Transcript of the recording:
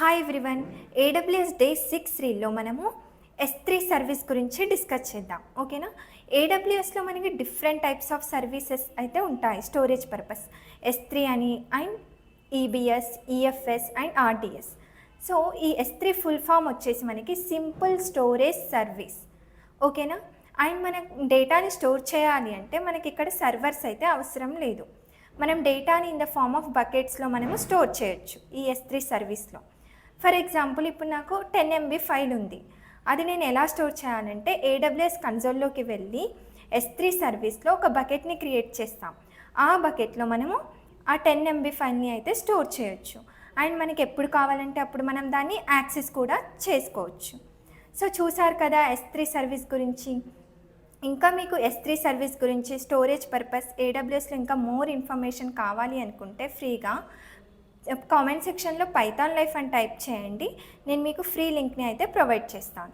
Hi everyone. AWS day 6 మనము S3 service గురించి discuss చేద్దాం. ఓకేనా? ఏడబ్ల్యూఎస్లో మనకి డిఫరెంట్ టైప్స్ ఆఫ్ సర్వీసెస్ అయితే ఉంటాయి స్టోరేజ్ పర్పస్. S3 అని and EBS, EFS and RDS. So ఈ S3 ఫుల్ ఫామ్ వచ్చేసి మనకి సింపుల్ స్టోరేజ్ సర్వీస్. ఓకేనా? అండ్ మన డేటాని స్టోర్ చేయాలి అంటే మనకి ఇక్కడ సర్వర్స్ అయితే అవసరం లేదు. మనం డేటాని ఇన్ ద ఫార్మ్ ఆఫ్ బకెట్స్లో మనము స్టోర్ చేయొచ్చు ఈ S3 సర్వీస్లో. ఫర్ ఎగ్జాంపుల్ ఇప్పుడు నాకు 10 MB ఫైల్ ఉంది. అది నేను ఎలా స్టోర్ చేయాలంటే ఏడబ్ల్యూఎస్ కన్సోల్లోకి వెళ్ళి S3 సర్వీస్లో ఒక బకెట్ని క్రియేట్ చేస్తాం. ఆ బకెట్లో మనము ఆ 10 MB ఫైల్ని అయితే స్టోర్ చేయొచ్చు. అండ్ మనకి ఎప్పుడు కావాలంటే అప్పుడు మనం దాన్ని యాక్సెస్ కూడా చేసుకోవచ్చు. సో చూసారు కదా S3 సర్వీస్ గురించి. ఇంకా మీకు S3 సర్వీస్ గురించి స్టోరేజ్ పర్పస్ ఏడబ్ల్యూఎస్లో ఇంకా మోర్ ఇన్ఫర్మేషన్ కావాలి అనుకుంటే ఫ్రీగా కామెంట్ సెక్షన్లో పైథాన్ లైఫ్ అని టైప్ చేయండి. నేను మీకు ఫ్రీ లింక్ని అయితే ప్రొవైడ్ చేస్తాను.